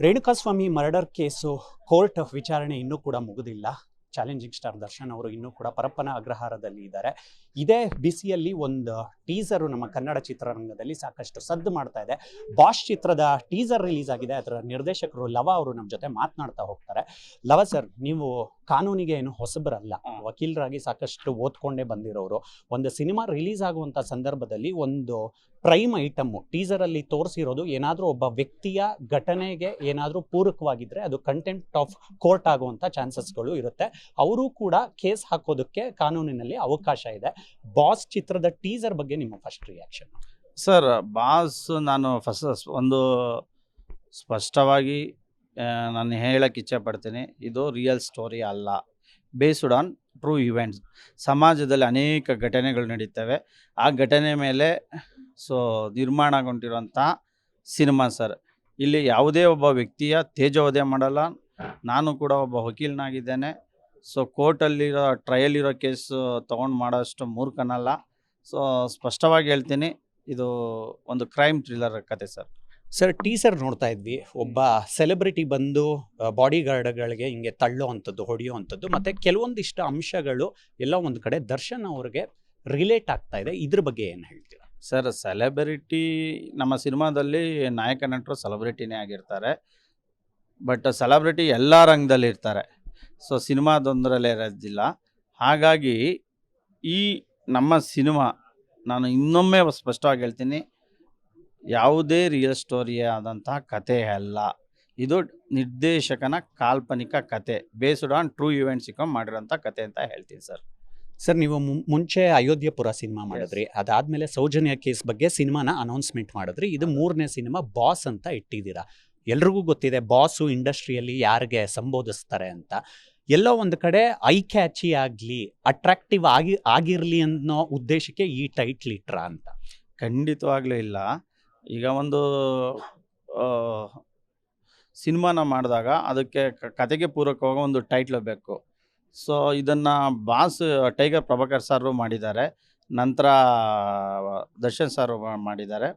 Renukaswamy murder case court ವಿಚಾರಣೆ ಇನ್ನೂ ಕೂಡ ಮುಗಿದಿಲ್ಲ. ಚಾಲೆಂಜಿಂಗ್ ಸ್ಟಾರ್ ದರ್ಶನ್ ಅವರು ಇನ್ನೂ ಕೂಡ ಪರಪ್ಪನ ಅಗ್ರಹಾರದಲ್ಲಿ ಇದ್ದಾರೆ. ಇದೇ ಬಿಸಿಯಲ್ಲಿ ಒಂದು ಟೀಸರು ನಮ್ಮ ಕನ್ನಡ ಚಿತ್ರರಂಗದಲ್ಲಿ ಸಾಕಷ್ಟು ಸದ್ದು ಮಾಡ್ತಾ ಇದೆ. ಬಾಸ್ ಚಿತ್ರದ ಟೀಸರ್ ರಿಲೀಸ್ ಆಗಿದೆ. ಅದರ ನಿರ್ದೇಶಕರು ಲವ ಅವರು ನಮ್ಮ ಜೊತೆ ಮಾತನಾಡ್ತಾ ಹೋಗ್ತಾರೆ. ಲವ ಸರ್, ನೀವು ಕಾನೂನಿಗೆ ಏನು ಹೊಸಬರಲ್ಲ, ವಕೀಲರಾಗಿ ಸಾಕಷ್ಟು ಓದ್ಕೊಂಡೇ ಬಂದಿರೋರು. ಒಂದು ಸಿನಿಮಾ ರಿಲೀಸ್ ಆಗುವಂಥ ಸಂದರ್ಭದಲ್ಲಿ ಒಂದು ಪ್ರೈಮ್ ಐಟಮ್ ಟೀಸರಲ್ಲಿ ತೋರಿಸಿರೋದು ಏನಾದರೂ ಒಬ್ಬ ವ್ಯಕ್ತಿಯ ಘಟನೆಗೆ ಏನಾದರೂ ಪೂರಕವಾಗಿದ್ದರೆ ಅದು ಕಂಟೆಂಪ್ಟ್ ಆಫ್ ಕೋರ್ಟ್ ಆಗುವಂಥ ಚಾನ್ಸಸ್ಗಳು ಇರುತ್ತೆ. ಅವರು ಕೂಡ ಕೇಸ್ ಹಾಕೋದಕ್ಕೆ ಕಾನೂನಿನಲ್ಲಿ ಅವಕಾಶ ಇದೆ. ಬಾಸ್ ಚಿತ್ರದ ಟೀಸರ್ ಬಗ್ಗೆ ನಿಮ್ಮ ಫಸ್ಟ್ ರಿಯಾಕ್ಷನ್? ಸರ್, ಬಾಸ್ ನಾನು ಒಂದು ಸ್ಪಷ್ಟವಾಗಿ ನಾನು ಹೇಳಕ್ಕೆ ಇಚ್ಛೆ ಪಡ್ತೀನಿ, ಇದು ರಿಯಲ್ ಸ್ಟೋರಿ ಅಲ್ಲ, ಬೇಸ್ಡ್ ಆನ್ ಟ್ರೂ ಇವೆಂಟ್ಸ್. ಸಮಾಜದಲ್ಲಿ ಅನೇಕ ಘಟನೆಗಳು ನಡೀತವೆ. ಆ ಘಟನೆ ಮೇಲೆ ನಿರ್ಮಾಣಗೊಂಡಿರುವಂಥ ಸಿನಿಮಾ ಸರ್. ಇಲ್ಲಿ ಯಾವುದೇ ಒಬ್ಬ ವ್ಯಕ್ತಿಯ ತೇಜೋವಧೆ ಮಾಡಲ್ಲ. ನಾನು ಕೂಡ ಒಬ್ಬ ವಕೀಲನಾಗಿದ್ದೇನೆ. ಕೋರ್ಟಲ್ಲಿರೋ ಟ್ರಯಲ್ ಇರೋ ಕೇಸು ತೊಗೊಂಡು ಮಾಡೋಷ್ಟು ಮೂರ್ಖನಲ್ಲ. ಸ್ಪಷ್ಟವಾಗಿ ಹೇಳ್ತೀನಿ, ಇದು ಒಂದು ಕ್ರೈಮ್ ಥ್ರಿಲ್ಲರ್ ಕತೆ ಸರ್. ಸರ್, ಟೀಸರ್ ನೋಡ್ತಾ ಇದ್ವಿ, ಒಬ್ಬ ಸೆಲೆಬ್ರಿಟಿ ಬಂದು ಬಾಡಿ ಗಾರ್ಡ್ಗಳಿಗೆ ಹಿಂಗೆ ತಳ್ಳೋ ಅಂಥದ್ದು, ಹೊಡೆಯೋ ಅಂಥದ್ದು, ಮತ್ತು ಕೆಲವೊಂದಿಷ್ಟು ಅಂಶಗಳು ಎಲ್ಲ ಒಂದು ಕಡೆ ದರ್ಶನ್ ಅವ್ರಿಗೆ ರಿಲೇಟ್ ಆಗ್ತಾ ಇದೆ. ಇದ್ರ ಬಗ್ಗೆ ಏನು ಹೇಳ್ತೀರಾ? ಸರ್, ಸೆಲೆಬ್ರಿಟಿ ನಮ್ಮ ಸಿನಿಮಾದಲ್ಲಿ ನಾಯಕ ನಟರು ಸೆಲೆಬ್ರಿಟಿನೇ ಆಗಿರ್ತಾರೆ. ಬಟ್ ಸೆಲೆಬ್ರಿಟಿ ಎಲ್ಲ ರಂಗದಲ್ಲಿ ಇರ್ತಾರೆ. ಸಿನಿಮಾದೊಂದರಲ್ಲೇ ಇರೋದಿಲ್ಲ. ಹಾಗಾಗಿ ಈ ನಮ್ಮ ಸಿನಿಮಾ, ನಾನು ಇನ್ನೊಮ್ಮೆ ಸ್ಪಷ್ಟವಾಗಿ ಹೇಳ್ತೀನಿ, ಯಾವುದೇ ರಿಯಲ್ ಸ್ಟೋರಿ ಆದಂತಹ ಕತೆ ಅಲ್ಲ. ಇದು ನಿರ್ದೇಶಕನ ಕಾಲ್ಪನಿಕ ಕತೆ, ಬೇಸ್ಡ್ ಆನ್ ಟ್ರೂ ಇವೆಂಟ್ಸ್ ಮಾಡಿರೋಂಥ ಕತೆ ಅಂತ ಹೇಳ್ತೀನಿ ಸರ್. ಸರ್, ನೀವು ಮುಂಚೆ ಅಯೋಧ್ಯಪುರ ಸಿನಿಮಾ ಮಾಡಿದ್ರಿ. ಅದಾದಮೇಲೆ ಸೌಜನ್ಯ ಕೇಸ್ ಬಗ್ಗೆ ಸಿನಿಮಾನ ಅನೌನ್ಸ್ಮೆಂಟ್ ಮಾಡಿದ್ರಿ. ಇದು 3ನೇ ಸಿನಿಮಾ ಬಾಸ್ ಅಂತ ಇಟ್ಟಿದ್ದೀರಾ. ಎಲ್ರಿಗೂ ಗೊತ್ತಿದೆ ಬಾಸು ಇಂಡಸ್ಟ್ರಿಯಲ್ಲಿ ಯಾರಿಗೆ ಸಂಬೋಧಿಸ್ತಾರೆ ಅಂತ. ಎಲ್ಲೋ ಒಂದು ಕಡೆ ಐ ಕ್ಯಾಚಿ ಆಗಲಿ, ಅಟ್ರಾಕ್ಟಿವ್ ಆಗಿರಲಿ ಅನ್ನೋ ಉದ್ದೇಶಕ್ಕೆ ಈ ಟೈಟ್ಲ್ ಇಟ್ರ ಅಂತ? ಖಂಡಿತವಾಗ್ಲೂ ಇಲ್ಲ. ಈಗ ಒಂದು ಸಿನಿಮಾನ ಮಾಡಿದಾಗ ಅದಕ್ಕೆ ಕತೆಗೆ ಪೂರಕವಾಗ ಒಂದು ಟೈಟ್ಲ್ ಬೇಕು. ಇದನ್ನು ಬಾಸ್ ಟೈಗರ್ ಪ್ರಭಾಕರ್ ಸಾರು ಮಾಡಿದ್ದಾರೆ, ನಂತರ ದರ್ಶನ್ ಸಾರು ಮಾಡಿದ್ದಾರೆ.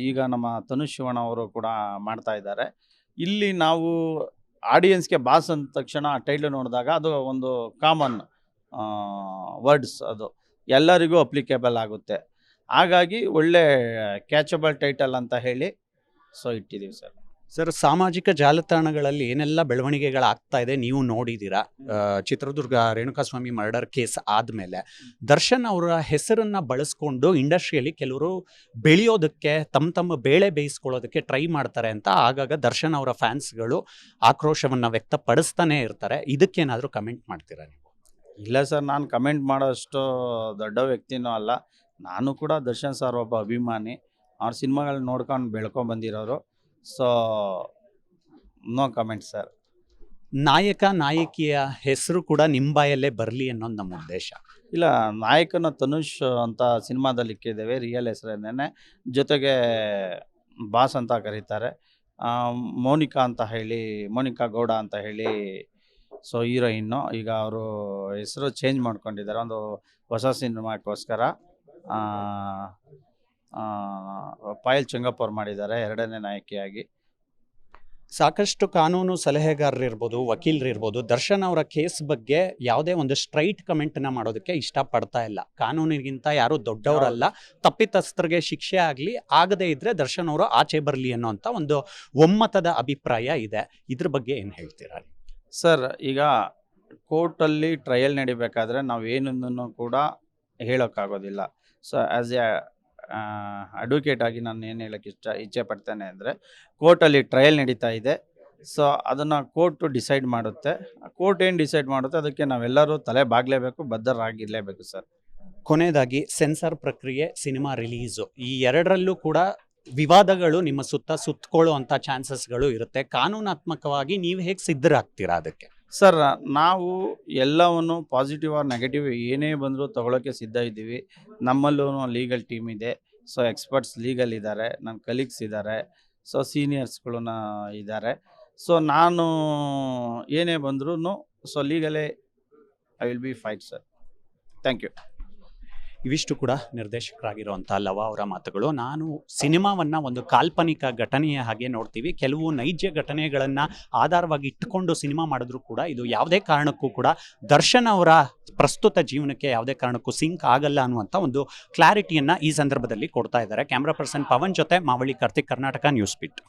ಈಗ ನಮ್ಮ ತನುಷ್ ಶಿವಣ್ಣ ಅವರು ಕೂಡ ಮಾಡ್ತಾ ಇದ್ದಾರೆ. ಇಲ್ಲಿ ನಾವು ಆಡಿಯನ್ಸ್ಗೆ ಬಾಸ್ ಅಂದ ತಕ್ಷಣ ಟೈಟ್ಲ್ ನೋಡಿದಾಗ ಅದು ಒಂದು ಕಾಮನ್ ವರ್ಡ್ಸ್, ಅದು ಎಲ್ಲರಿಗೂ ಅಪ್ಲಿಕೇಬಲ್ ಆಗುತ್ತೆ. ಹಾಗಾಗಿ ಒಳ್ಳೆ ಕ್ಯಾಚಬಲ್ ಟೈಟಲ್ ಅಂತ ಹೇಳಿ ಇಟ್ಟಿದ್ದೀವಿ ಸರ್. ಸರ್, ಸಾಮಾಜಿಕ ಜಾಲತಾಣಗಳಲ್ಲಿ ಏನೆಲ್ಲ ಬೆಳವಣಿಗೆಗಳಾಗ್ತಾ ಇದೆ ನೀವು ನೋಡಿದ್ದೀರಾ. ಚಿತ್ರದುರ್ಗ ರೇಣುಕಾಸ್ವಾಮಿ ಮರ್ಡರ್ ಕೇಸ್ ಆದಮೇಲೆ ದರ್ಶನ್ ಅವರ ಹೆಸರನ್ನು ಬಳಸ್ಕೊಂಡು ಇಂಡಸ್ಟ್ರಿಯಲ್ಲಿ ಕೆಲವರು ಬೆಳೆಯೋದಕ್ಕೆ, ತಮ್ಮ ಬೇಳೆ ಬೇಯಿಸ್ಕೊಳ್ಳೋದಕ್ಕೆ ಟ್ರೈ ಮಾಡ್ತಾರೆ ಅಂತ ಆಗಾಗ ದರ್ಶನ್ ಅವರ ಫ್ಯಾನ್ಸ್ಗಳು ಆಕ್ರೋಶವನ್ನು ವ್ಯಕ್ತಪಡಿಸ್ತಾನೆ ಇರ್ತಾರೆ. ಇದಕ್ಕೇನಾದರೂ ಕಮೆಂಟ್ ಮಾಡ್ತೀರಾ ನೀವು? ಇಲ್ಲ ಸರ್, ನಾನು ಕಮೆಂಟ್ ಮಾಡೋಷ್ಟು ದೊಡ್ಡ ವ್ಯಕ್ತಿನೂ ಅಲ್ಲ. ನಾನು ಕೂಡ ದರ್ಶನ್ ಸರ್ ಒಬ್ಬ ಅಭಿಮಾನಿ. ಅವ್ರ ಸಿನಿಮಾಗಳನ್ನ ನೋಡ್ಕೊಂಡು ಬೆಳ್ಕೊಂಡು ಬಂದಿರೋರು. No comment sir. ನಾಯಕ ನಾಯಕಿಯ ಹೆಸರು ಕೂಡ ನಿಮ್ಮ ಬಾಯಲ್ಲೇ ಬರಲಿ ಅನ್ನೋದು ನಮ್ಮ ಉದ್ದೇಶ. ಇಲ್ಲ, ನಾಯಕನ ತನುಷ್ ಅಂತ ಸಿನಿಮಾದಲ್ಲಿ ಇಕ್ಕಿದ್ದೇವೆ, ರಿಯಲ್ ಹೆಸರೇನೆ. ಜೊತೆಗೆ ಬಾಸ್ ಅಂತ ಕರೀತಾರೆ. ಮೋನಿಕಾ ಗೌಡ ಅಂತ ಹೇಳಿ ಹೀರೋಯಿನ್ನು. ಈಗ ಅವರು ಹೆಸರು ಚೇಂಜ್ ಮಾಡ್ಕೊಂಡಿದ್ದಾರೆ ಒಂದು ಹೊಸ ಸಿನಿಮಾಕ್ಕೋಸ್ಕರ. ಪಾಯಲ್ ಚೆಂಗಪ್ಪ ಅವ್ರು ಮಾಡಿದ್ದಾರೆ 2ನೇ ನಾಯಕಿಯಾಗಿ. ಸಾಕಷ್ಟು ಕಾನೂನು ಸಲಹೆಗಾರರಿರ್ಬೋದು, ವಕೀಲರಿರ್ಬೋದು, ದರ್ಶನ್ ಅವರ ಕೇಸ್ ಬಗ್ಗೆ ಯಾವುದೇ ಒಂದು ಸ್ಟ್ರೈಟ್ ಕಮೆಂಟನ್ನು ಮಾಡೋದಕ್ಕೆ ಇಷ್ಟಪಡ್ತಾ ಇಲ್ಲ. ಕಾನೂನಿಗಿಂತ ಯಾರೂ ದೊಡ್ಡವರಲ್ಲ, ತಪ್ಪಿತಸ್ಥರಿಗೆ ಶಿಕ್ಷೆ ಆಗಲಿ, ಆಗದೇ ಇದ್ದರೆ ದರ್ಶನ್ ಅವರು ಆಚೆ ಬರಲಿ ಅನ್ನೋಂಥ ಒಂದು ಒಮ್ಮತದ ಅಭಿಪ್ರಾಯ ಇದೆ. ಇದ್ರ ಬಗ್ಗೆ ಏನು ಹೇಳ್ತೀರಾ ಸರ್? ಈಗ ಕೋರ್ಟಲ್ಲಿ ಟ್ರಯಲ್ ನಡಿಬೇಕಾದ್ರೆ ನಾವೇನನ್ನು ಕೂಡ ಹೇಳೋಕ್ಕಾಗೋದಿಲ್ಲ. ಆ್ಯಸ್ ಎ ಅಡ್ವೊಕೇಟ್ ಆಗಿ ನಾನು ಏನು ಹೇಳೋಕ್ಕೆ ಇಚ್ಛೆ ಪಡ್ತೇನೆ ಅಂದರೆ, ಕೋರ್ಟಲ್ಲಿ ಟ್ರಯಲ್ ನಡೀತಾ ಇದೆ. ಅದನ್ನು ಕೋರ್ಟು ಡಿಸೈಡ್ ಮಾಡುತ್ತೆ. ಕೋರ್ಟ್ ಏನು ಡಿಸೈಡ್ ಮಾಡುತ್ತೆ ಅದಕ್ಕೆ ನಾವೆಲ್ಲರೂ ತಲೆ ಬಾಗಲೇಬೇಕು, ಬದ್ಧರಾಗಿರಲೇಬೇಕು ಸರ್. ಕೊನೆಯದಾಗಿ ಸೆನ್ಸಾರ್ ಪ್ರಕ್ರಿಯೆ, ಸಿನಿಮಾ ರಿಲೀಸು, ಈ ಎರಡರಲ್ಲೂ ಕೂಡ ವಿವಾದಗಳು ನಿಮ್ಮ ಸುತ್ತಕೊಳ್ಳುವಂಥ ಚಾನ್ಸಸ್ಗಳು ಇರುತ್ತೆ. ಕಾನೂನಾತ್ಮಕವಾಗಿ ನೀವು ಹೇಗೆ ಸಿದ್ಧರಾಗ್ತೀರಾ ಅದಕ್ಕೆ? ಸರ್, ನಾವು ಎಲ್ಲವನ್ನು ಪಾಸಿಟಿವ್ ಆರ್ ನೆಗೆಟಿವ್ ಏನೇ ಬಂದರೂ ತಗೊಳ್ಳೋಕ್ಕೆ ಸಿದ್ಧ ಇದ್ದೀವಿ. ನಮ್ಮಲ್ಲೂ ಲೀಗಲ್ ಟೀಮ್ ಇದೆ. ಎಕ್ಸ್ಪರ್ಟ್ಸ್ ಲೀಗಲ್ ಇದ್ದಾರೆ, ನನ್ನ ಕಲೀಗ್ಸ್ ಇದ್ದಾರೆ, ಸೀನಿಯರ್ಸ್ಗಳು ಇದ್ದಾರೆ. ನಾನು ಏನೇ ಬಂದ್ರೂ ಲೀಗಲೇ I will be fight sir. Thank you. ಇವಿಷ್ಟು ಕೂಡ ನಿರ್ದೇಶಕರಾಗಿರುವಂಥ ಲವ ಅವರ ಮಾತುಗಳು. ನಾನು ಸಿನಿಮಾವನ್ನು ಒಂದು ಕಾಲ್ಪನಿಕ ಘಟನೆಯ ಹಾಗೆ ನೋಡ್ತೀವಿ. ಕೆಲವು ನೈಜ ಘಟನೆಗಳನ್ನು ಆಧಾರವಾಗಿ ಇಟ್ಟುಕೊಂಡು ಸಿನಿಮಾ ಮಾಡಿದ್ರು ಕೂಡ ಇದು ಯಾವುದೇ ಕಾರಣಕ್ಕೂ ಕೂಡ ದರ್ಶನ್ ಅವರ ಪ್ರಸ್ತುತ ಜೀವನಕ್ಕೆ ಯಾವುದೇ ಕಾರಣಕ್ಕೂ ಸಿಂಕ್ ಆಗಲ್ಲ ಅನ್ನುವಂಥ ಒಂದು ಕ್ಲಾರಿಟಿಯನ್ನು ಈ ಸಂದರ್ಭದಲ್ಲಿ ಕೊಡ್ತಾ ಇದ್ದಾರೆ. ಕ್ಯಾಮ್ರಾ ಪರ್ಸನ್ ಪವನ್ ಜೊತೆ ಮಾವಳಿ ಕಾರ್ತಿಕ್, ಕರ್ನಾಟಕ ನ್ಯೂಸ್ ಬಿಟ್.